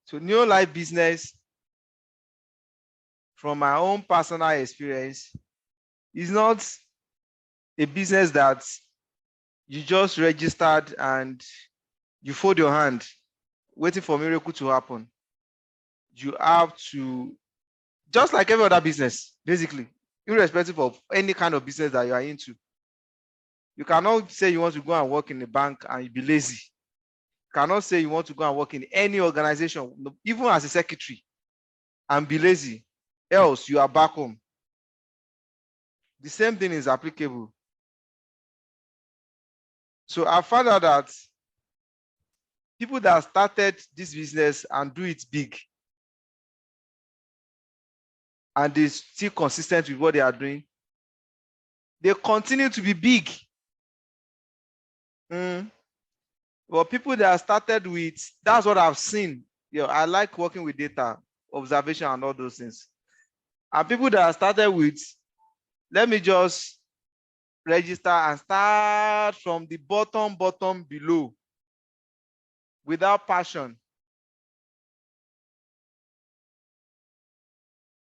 So NeoLife business, from my own personal experience, is not a business that you just registered and you fold your hand, waiting for a miracle to happen. You have to, just like every other business, basically, irrespective of any kind of business that you are into. You cannot say you want to go and work in a bank and you be lazy. You cannot say you want to go and work in any organization, even as a secretary, and be lazy. Else, you are back home. The same thing is applicable. So I found out that people that started this business and do it big, and they still consistent with what they are doing, they continue to be big. But people that started with, that's what I've seen. I like working with data, observation, and all those things. And people that started with, let me just register and start from the bottom below, without passion.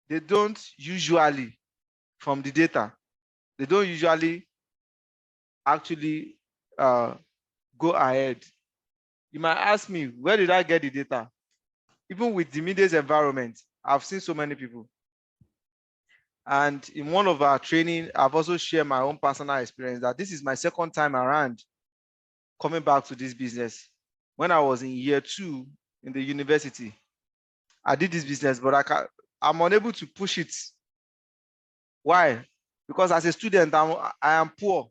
They don't usually, from the data, they don't usually actually go ahead. You might ask me, where did I get the data? Even with the media's environment, I've seen so many people. And in one of our training, I've also shared my own personal experience that this is my second time around coming back to this business. When I was in year 2 in the university, I did this business, but I'm unable to push it. Why? Because as a student, I am poor.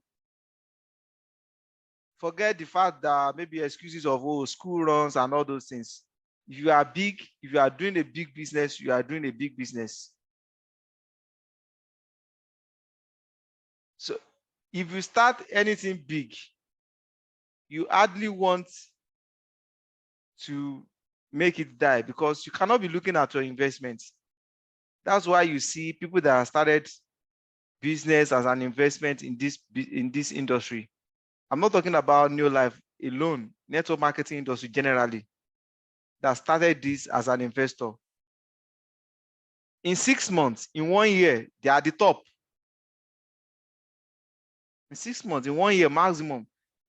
Forget the fact that maybe excuses of school runs and all those things. If you are big, if you are doing a big business, you are doing a big business. So if you start anything big, you hardly want to make it die, because you cannot be looking at your investments. That's why you see people that have started business as an investment in this industry. I'm not talking about NeoLife alone, network marketing industry generally, that started this as an investor. In 6 months, in 1 year, they are at the top. In 6 months, in 1 year maximum,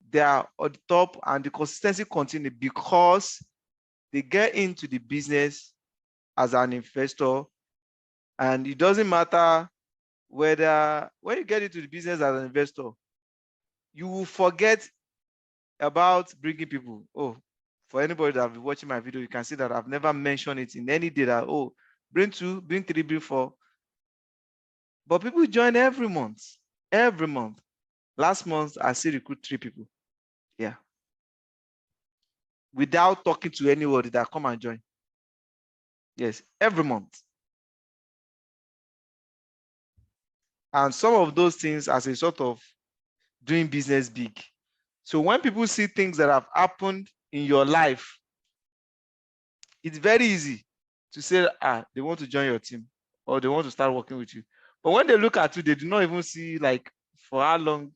they are at the top, and the consistency continues because they get into the business as an investor. And it doesn't matter whether, when you get into the business as an investor, you will forget about bringing people. For anybody that will be watching my video, you can see that I've never mentioned it in any day that, bring 2, bring 3, bring 4. But people join every month. Every month. Last month, I still recruit 3 people. Yeah. Without talking to anybody that come and join. Yes, every month. And some of those things as a sort of doing business big. So when people see things that have happened in your life, it's very easy to say, they want to join your team or they want to start working with you. But when they look at you, they do not even see like for how long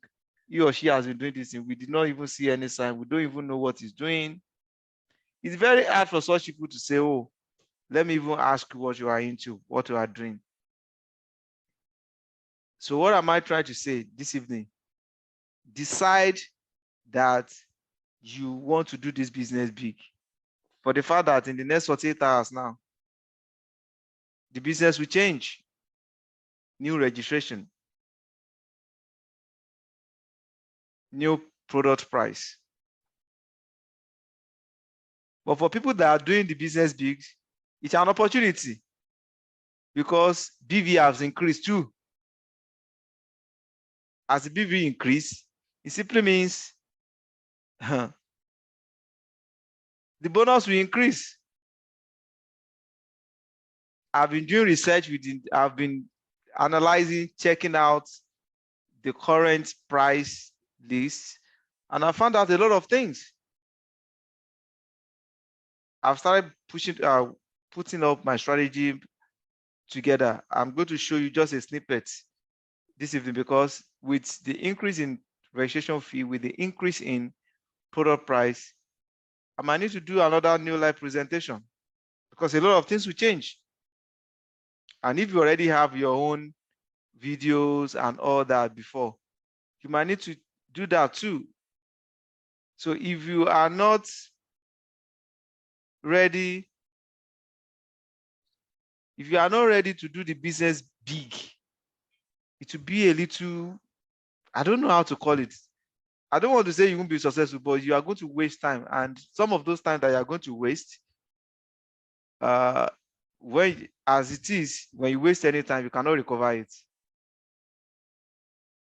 he or she has been doing this thing. We did not even see any sign. We don't even know what he's doing. It's very hard for such people to say, let me even ask you what you are into, what you are doing. So what am I trying to say this evening? Decide that you want to do this business big. For the fact that in the next 48 hours now, the business will change. New registration, new product price. But for people that are doing the business big, it's an opportunity because BV has increased too. As the BV increase, it simply means the bonus will increase. I've been doing research I've been analyzing, checking out the current price list, and I found out a lot of things. I've started putting up my strategy together. I'm going to show you just a snippet this evening, because with the increase in registration fee, with the increase in product price, I might need to do another NeoLife presentation. because a lot of things will change. And if you already have your own videos and all that before, you might need to do that too. So if you are not ready, to do the business big, it will be a little, I don't know how to call it. I don't want to say you won't be successful, but you are going to waste time. And some of those time that you are going to waste, when you waste any time, you cannot recover it.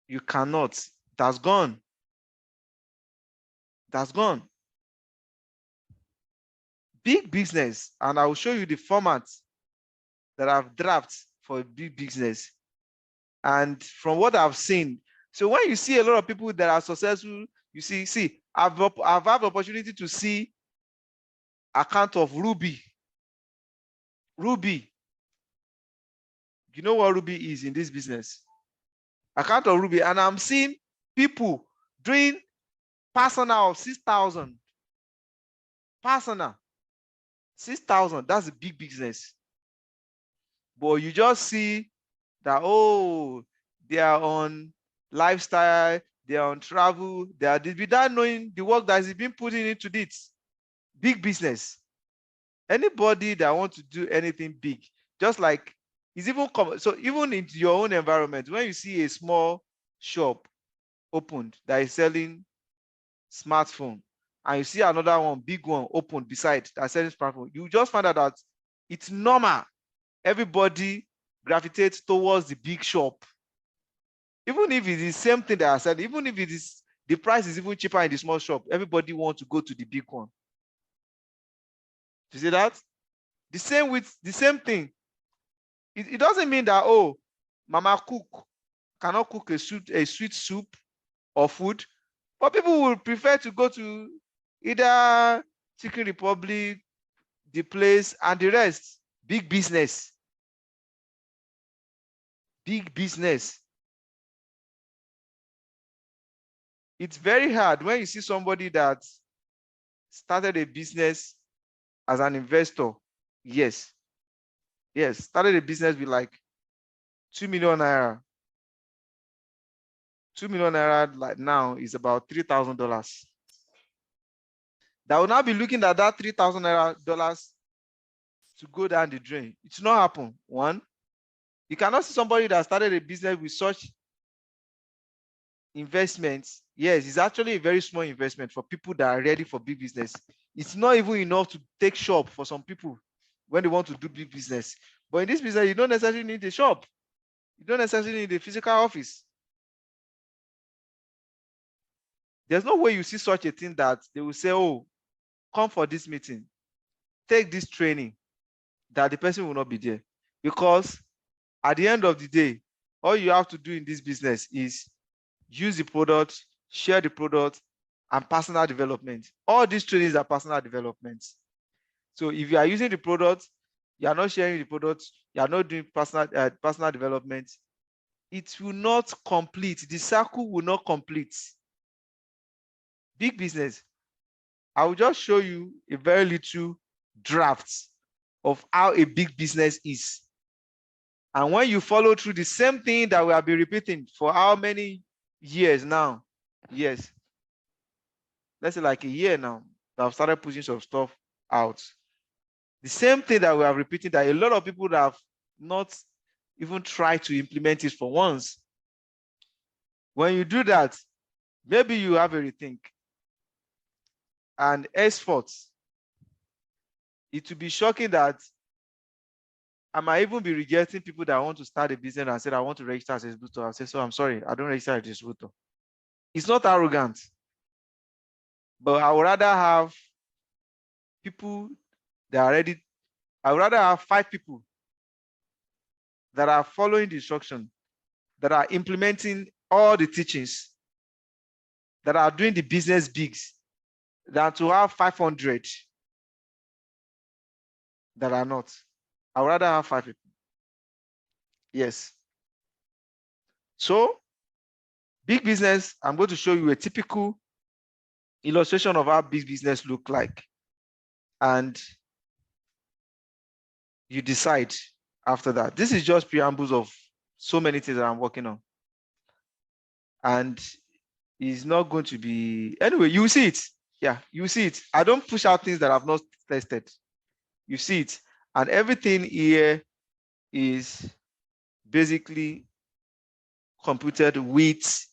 You cannot. That's gone. That's gone. Big business, and I will show you the format that I've drafted for a big business. And from what I've seen, so when you see a lot of people that are successful, you see, I've had the opportunity to see account of Ruby. Ruby. You know what Ruby is in this business? Account of Ruby, and I'm seeing people doing personal of 6,000. Personal 6,000. That's a big business. But you just see that, oh, they are on lifestyle, they are on travel, they are without knowing the work that is being put into this big business. Anybody that wants to do anything big, just like it's even so even in your own environment, when you see a small shop opened that is selling smartphone, and you see another one, big one, opened beside that selling smartphone, you just find out that it's normal. Everybody gravitates towards the big shop. Even if it is the same thing that I said, even if it is the price is even cheaper in the small shop, everybody wants to go to the big one. You see that? The same with the same thing. It doesn't mean that, oh, Mama cook cannot cook a sweet soup or food, but people will prefer to go to either Chicken Republic, the place, and the rest. Big business. Big business. It's very hard when you see somebody that started a business as an investor. Yes, started a business with like 2 million naira. 2 million naira like now is about $3,000. That will now be looking at that $3,000 to go down the drain. It's not happen. One, you cannot see somebody that started a business with such investments. Yes, it's actually a very small investment for people that are ready for big business. It's not even enough to take shop for some people when they want to do big business. But in this business, you don't necessarily need a shop. You don't necessarily need a physical office. There's no way you see such a thing that they will say, oh, come for this meeting, take this training, that the person will not be there. Because at the end of the day, all you have to do in this business is use the product, share the product, and personal development. All these trainings are personal development. So if you are using the product, you are not sharing the product, you are not doing personal development, it will not complete. The circle will not complete. Big business. I will just show you a very little draft of how a big business is. And when you follow through the same thing that we have been repeating for how many years now? Yes. Let's say like a year now that I've started pushing some stuff out. The same thing that we are repeating, that a lot of people that have not even tried to implement it for once. When you do that, maybe you have a rethink. And henceforth, it will be shocking that I might even be rejecting people that want to start a business and said, I want to register as a distributor. I say, so I'm sorry, I don't register as a distributor. It's not arrogant, but I would rather have people that are ready. I would rather have 5 people that are following the instruction, that are implementing all the teachings, that are doing the business bigs, than to have 500 that are not. I would rather have 5 people. Yes. So, big business, I'm going to show you a typical illustration of how big business look like. And you decide after that. This is just preambles of so many things that I'm working on. And it's not going to be, anyway, you see it. Yeah, you see it. I don't push out things that I've not tested. You see it. And everything here is basically computed with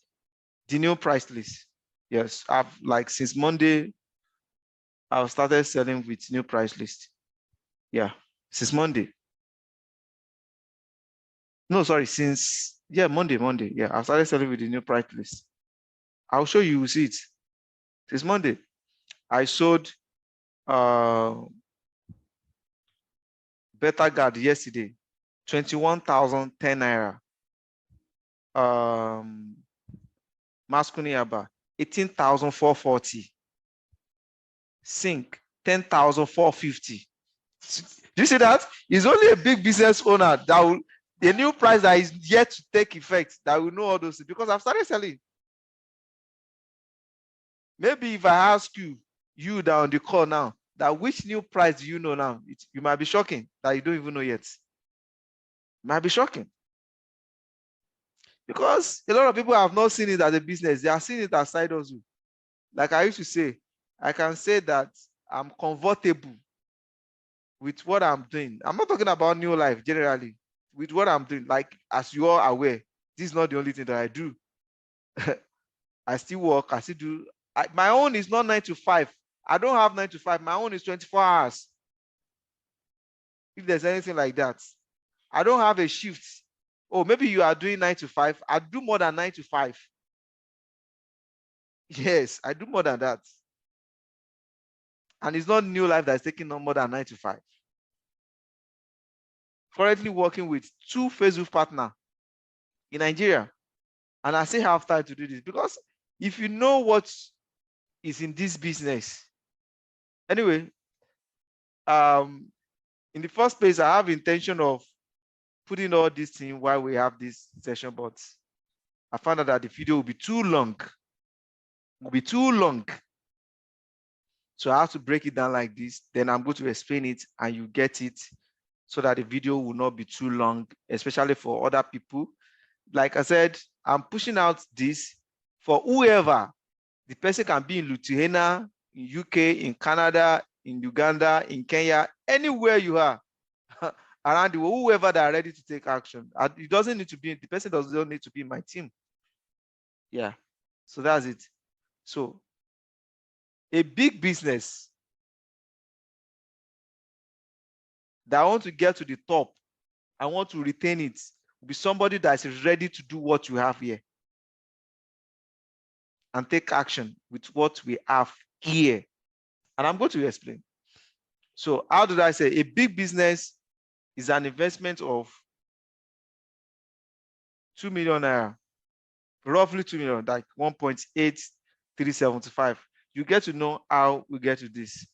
the new price list. Yes, I've like since Monday, I've started selling with new price list. Yeah, since Monday. No, sorry, since, yeah, Monday. Yeah, I've started selling with the new price list. I'll show you, see it. Since Monday, I sold Beta Guard yesterday, 21,010 naira. Maskuniaba, 18,440. Sync, 10,450. Do you see that? It's only a big business owner that will, the new price that is yet to take effect, that will know all those things, because I've started selling. Maybe if I ask you down the call now, that which new price do you know now? You might be shocking that you don't even know yet. It might be shocking. Because a lot of people have not seen it as a business. They are seeing it as side hustle. Like I used to say, I can say that I'm comfortable with what I'm doing. I'm not talking about NeoLife generally, with what I'm doing. Like, as you are aware, this is not the only thing that I do. I still work, I still do. My own is not 9 to 5. I don't have 9 to 5. My own is 24 hours. If there's anything like that, I don't have a shift. Oh, maybe you are doing 9 to 5. I do more than 9 to 5. Yes, I do more than that. And it's not NeoLife that's taking on more than 9 to 5. Currently working with 2 Facebook partners in Nigeria. And I still have time to do this, because if you know what is in this business, anyway, in the first place, I have intention of putting all this in while we have this session, but I found out that the video will be too long. So I have to break it down like this. Then I'm going to explain it and you get it, so that the video will not be too long, especially for other people. Like I said, I'm pushing out this for whoever. The person can be in Lithuania, in UK, in Canada, in Uganda, in Kenya, anywhere you are around the world, whoever that are ready to take action. It doesn't need to be, the person doesn't need to be in my team. Yeah, so that's it. So a big business that I want to get to the top, I want to retain it, will be somebody that is ready to do what you have here and take action with what we have here. And I'm going to explain. So how did I say a big business is an investment of 2 million naira, roughly 2 million, like 1.8375. You get to know how we get to this.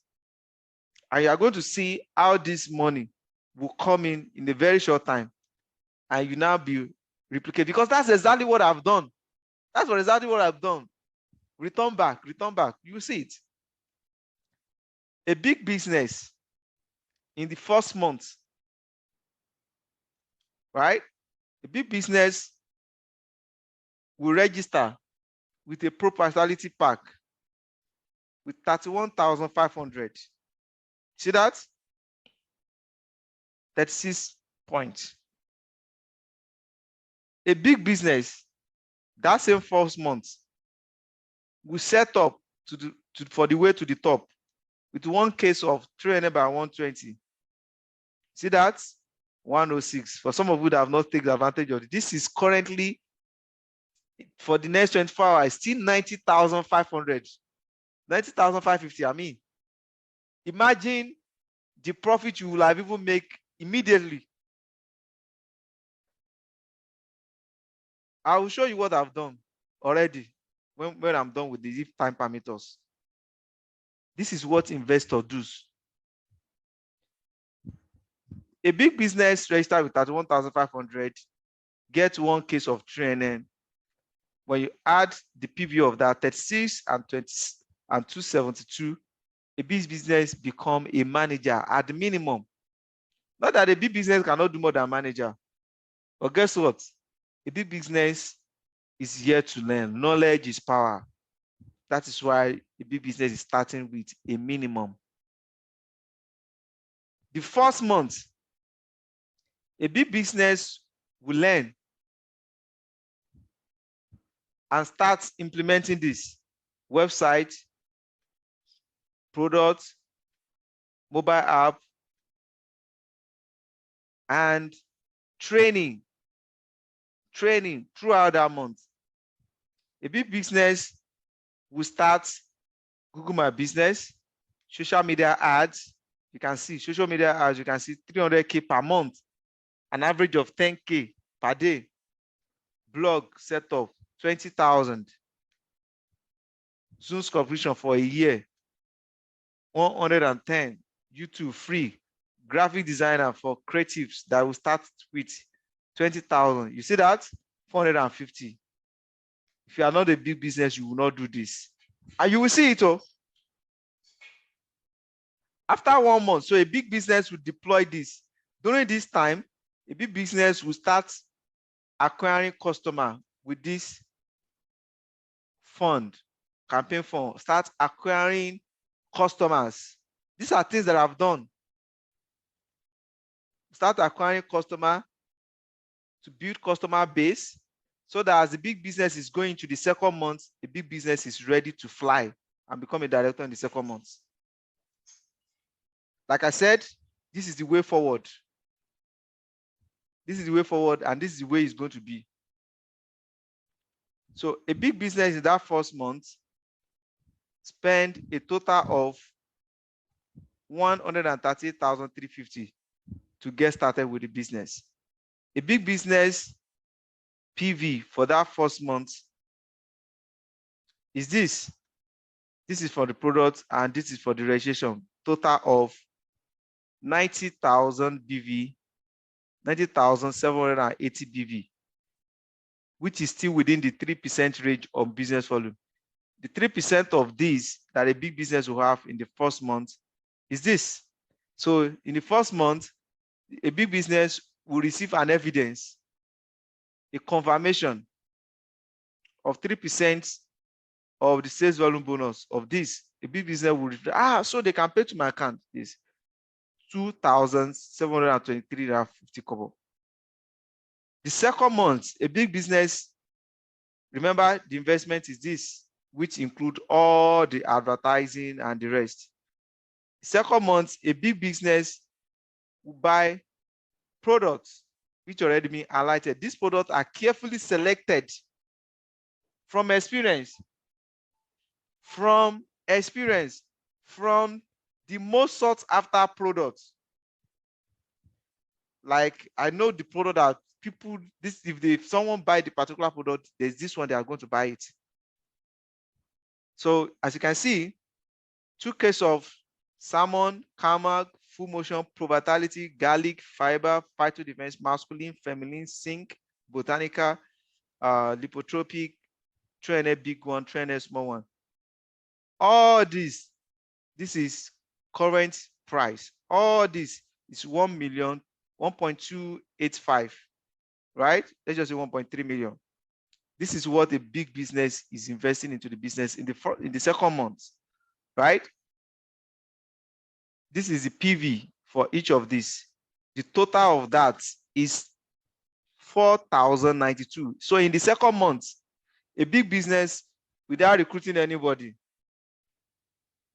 And you are going to see how this money will come in a very short time. And you now be replicated, because that's exactly what I've done. That's exactly what I've done. Return back. You see it. A big business in the first month, right? A big business will register with a pro-personality pack with 31,500. See that? 36 points. A big business, that same first month, will set up for the way to the top with one case of 300 by 120. See that? 106. For some of you that have not taken advantage of it, this is currently, for the next 24 hours, still 90,500. 90,550, I mean. Imagine the profit you will have even make immediately. I will show you what I've done already when I'm done with the time parameters. This is what investor does. A big business registered with 31,500 gets one case of 3NN. When you add the PV of that, 36 and 20 and 272, a big business become a manager at the minimum Not that a big business cannot do more than manager. But guess what? A big business is here to learn. Knowledge is power. That is why a big business is starting with a minimum. The first month, a big business will learn and start implementing this website, product, mobile app, and training throughout that month. A big business will start Google My Business, social media ads. You can see social media ads, you can see 300K per month, an average of 10K per day. Blog setup, 20,000. Zoom subscription for a year, 110. YouTube free. Graphic designer for creatives that will start with 20,000. You see that? 450. If you are not a big business, you will not do this. And you will see it all. After 1 month, so a big business will deploy this. During this time, a big business will start acquiring customer with this fund, campaign fund, start acquiring customers. These are things that I've done. Start acquiring customer to build customer base, so that as the big business is going to the second month, the big business is ready to fly and become a director in the second month. Like I said, this is the way forward. This is the way forward, and this is the way it's going to be. So a big business in that first month spend a total of 138,350 to get started with the business. A big business PV for that first month is this. This is for the product and this is for the registration. Total of 90,000 BV, 90,780 BV, which is still within the 3% range of business volume. The 3% of this that a big business will have in the first month is this. So in the first month, a big business will receive an evidence, a confirmation of 3% of the sales volume bonus of this. A big business will so they can pay to my account this 2,723.50 kobo. The second month, a big business, remember the investment is this, which include all the advertising and the rest. Second month, a big business will buy products which already been highlighted. These products are carefully selected from experience, from the most sought after products. Like I know the product that people, if someone buy the particular product, there's this one they are going to buy it. So as you can see, 2 cases of salmon, Carmag, full motion, pro-vitality, garlic, fiber, phytodefense, masculine, feminine, zinc, botanica, lipotropic, trainer big one, trainer small one. All this is current price. All this is 1.285, right? Let's just say 1.3 million. This is what a big business is investing into the business in the second month, right? This is the PV for each of these. The total of that is 4,092. So in the second month, a big business without recruiting anybody,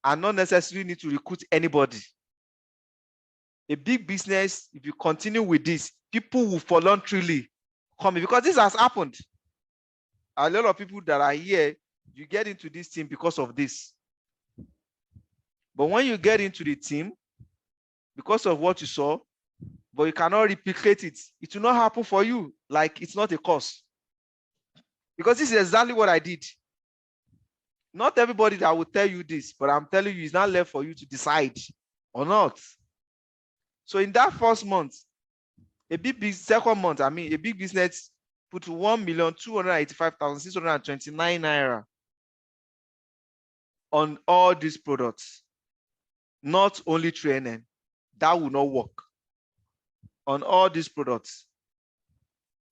and not necessarily need to recruit anybody. A big business, if you continue with this, people will voluntarily come in, because this has happened. A lot of people that are here, you get into this team because of this. But when you get into the team, because of what you saw, but you cannot replicate it, it will not happen for you. Like it's not a course. Because this is exactly what I did. Not everybody that will tell you this, but I'm telling you, it's not left for you to decide or not. So in that first month, second month, a big business put 1,285,629 naira on all these products. Not only training, that will not work. on all these products.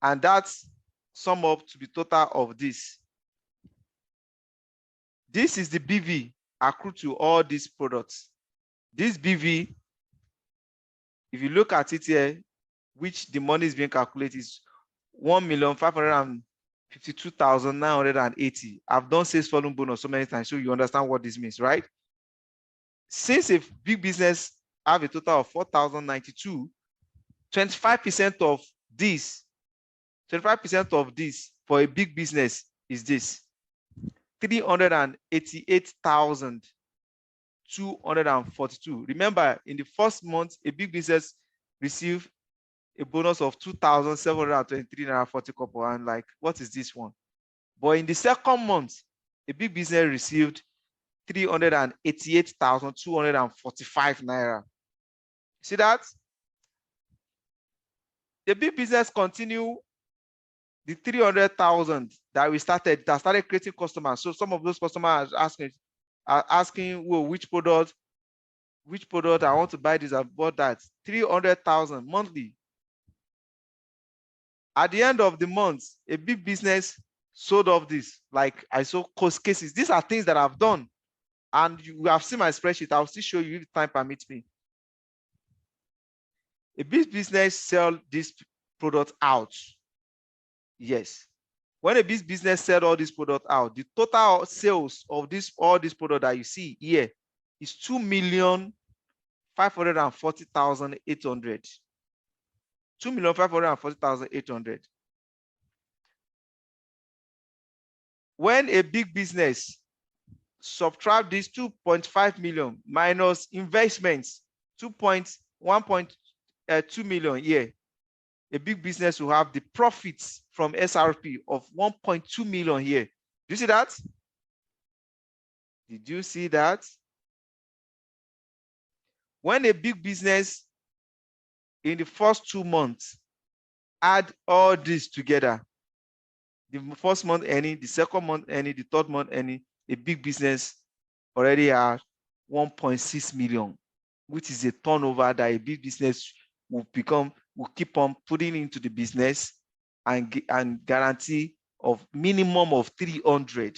And that's sum up to the total of this. This is the BV accrued to all these products. This BV, if you look at it here, which the money is being calculated, is 1,552,980. I've done sales volume bonus so many times, so you understand what this means, right? Since a big business have a total of 4,092, 25% of this, 25% of this for a big business is this, 388,242. Remember, in the first month, a big business received a bonus of 2,723 naira 40 kobo, and like, what is this one? But in the second month, a big business received 388,245 naira. See that? The big business continue the 300,000 that we started, that started creating customers. So some of those customers are asking, well, which product I want to buy this, I bought that. 300,000 monthly. At the end of the month, a big business sold off this. Like I saw cost cases. These are things that I've done. And you have seen my spreadsheet. I'll still show you if time permits me. A big business sell this product out. Yes. When a big business sell all this product out, the total sales of all this product that you see here is 2,540,800. 2,540,800. When a big business subtract this 2.5 million minus investments, 1.2 million here, a big business will have the profits from SRP of 1.2 million here. Do you see that? Did you see that? When a big business in the first 2 months add all this together, the first month earning, the second month earning, the third month earning, a big business already has 1.6 million, which is a turnover that a big business will keep on putting into the business and guarantee of minimum of 300.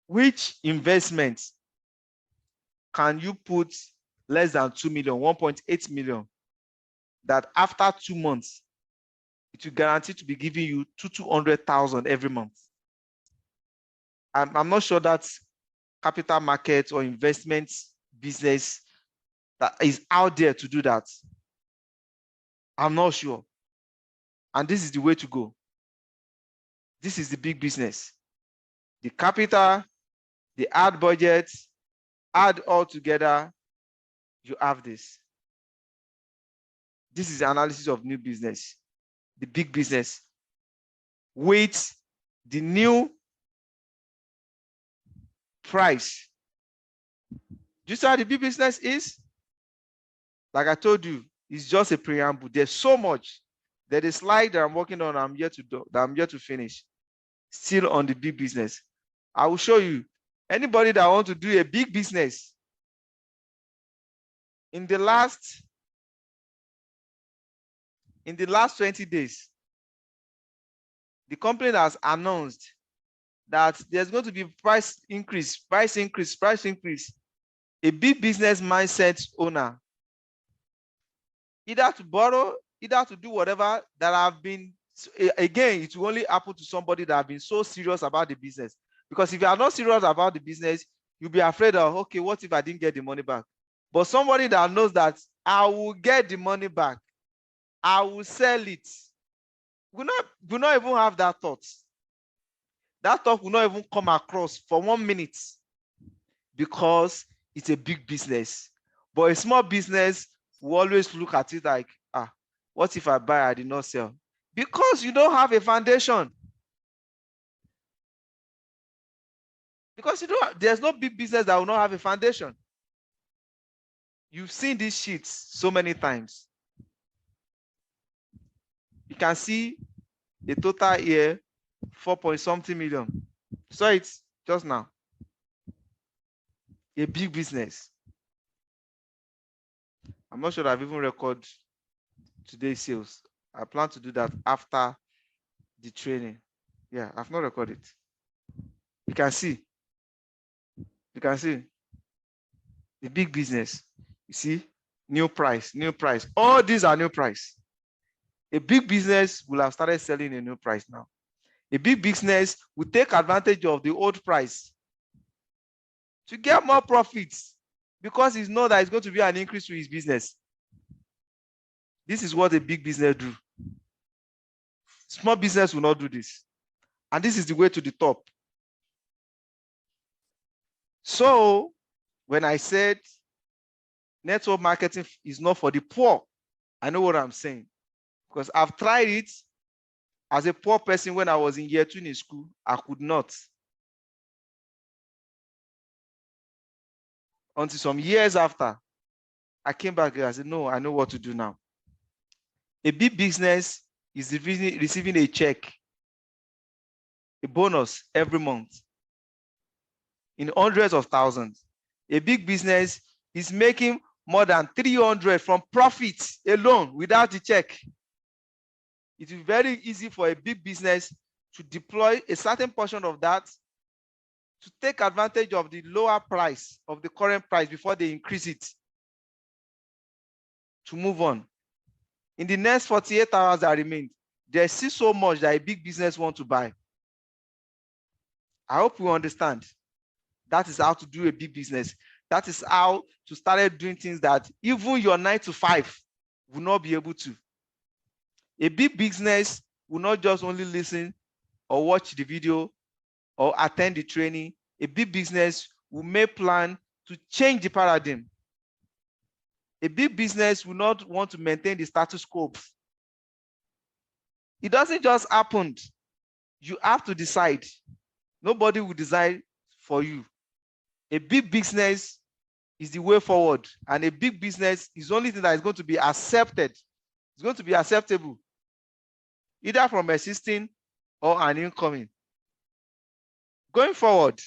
Which investments can you put less than 2 million, 1.8 million, that after 2 months, it will guarantee to be giving you 200,000 every month? I'm not sure that capital market or investment business that is out there to do that. I'm not sure. And this is the way to go. This is the big business. The capital, the ad budget, add all together, you have this. This is the analysis of new business, the big business, with the new price. Do you see how the big business is? Like I told you, it's just a preamble. There's so much. There's a slide that I'm working on, I'm yet to finish. Still on the big business. I will show you. Anybody that wants to do a big business, in the last 20 days, the company has announced that there's going to be price increase. A big business mindset owner, either to borrow, either to do whatever, that have been, again, it will only happen to somebody that have been so serious about the business. Because if you are not serious about the business, you'll be afraid of, okay, what if I didn't get the money back? But somebody that knows that I will get the money back, I will sell it, will not even have that thought. That thought will not even come across for 1 minute, because it's a big business. But a small business will always look at it like, what if I buy, I did not sell? Because you don't have a foundation. Because there's no big business that will not have a foundation. You've seen these sheets so many times. You can see the total here, 4.something million. So it's just now. A big business. I'm not sure I've even recorded today's sales. I plan to do that after the training. Yeah, I've not recorded. You can see. You can see the big business. You see, new price, new price. All these are new price. A big business will have started selling a new price now. A big business will take advantage of the old price to get more profits because he knows that it's going to be an increase to his business. This is what a big business do. Small business will not do this. And this is the way to the top. So when I said network marketing is not for the poor, I know what I'm saying. Because I've tried it as a poor person when I was in year 2 in school. I could not. Until some years after, I came back and I said, no, I know what to do now. A big business is receiving a check, a bonus every month in hundreds of thousands. A big business is making more than 300 from profits alone without the check. It is very easy for a big business to deploy a certain portion of that to take advantage of the lower price of the current price before they increase it to move on. In the next 48 hours that remain, there's still so much that a big business wants to buy. I hope you understand. That is how to do a big business. That is how to start doing things that even your 9 to 5 will not be able to. A big business will not just only listen or watch the video or attend the training. A big business will make plan to change the paradigm. A big business will not want to maintain the status quo. It doesn't just happen. You have to decide. Nobody will decide for you. A big business is the way forward, and a big business is the only thing that is going to be accepted. It's going to be acceptable, either from existing or an incoming. Going forward,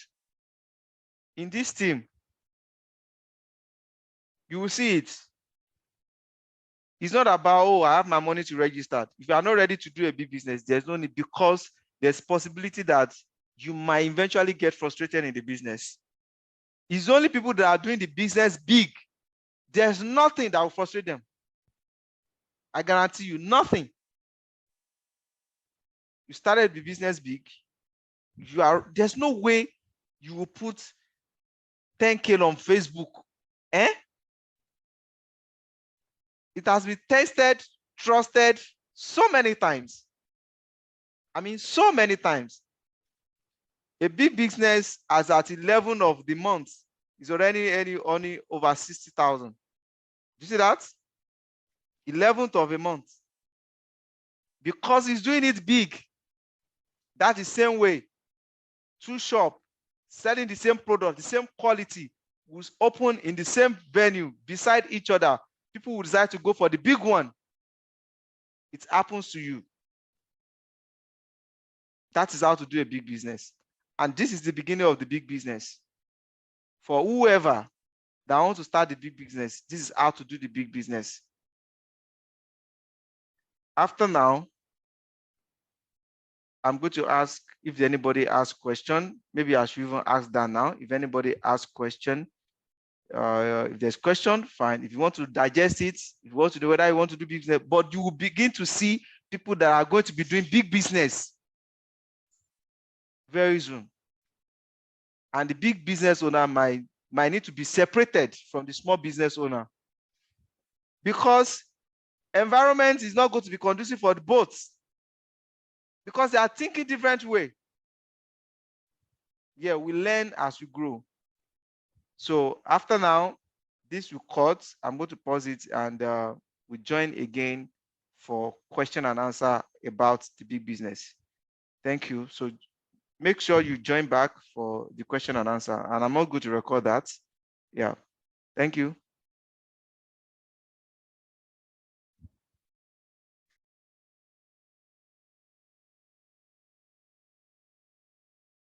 in this team, you will see it. It's not about, oh, I have my money to register. If you are not ready to do a big business, there's no need, because there's possibility that you might eventually get frustrated in the business. It's only people that are doing the business big. There's nothing that will frustrate them. I guarantee you, nothing. You started the business big. There's no way you will put 10K on Facebook. It has been tested, trusted so many times. I mean, so many times. A big business as at 11 of the month is already only over 60,000. You see that? 11th of a month. Because he's doing it big. That is the same way. Two shops selling the same product, the same quality, was open in the same venue beside each other. People will decide to go for the big one. It happens to you. That is how to do a big business. And this is the beginning of the big business. For whoever that wants to start the big business, this is how to do the big business. After now, I'm going to ask if anybody has question. Maybe I should even ask that now. If anybody has question, if there's question, fine. If you want to digest it, if you want to do whether you want to do business, but you will begin to see people that are going to be doing big business very soon. And the big business owner might need to be separated from the small business owner, because environment is not going to be conducive for the both, because they are thinking different way. Yeah, we learn as we grow. So after now, this will cut. I'm going to pause it, and we join again for question and answer about the big business. Thank you. So make sure you join back for the question and answer, and I'm not going to record that. Yeah, thank you.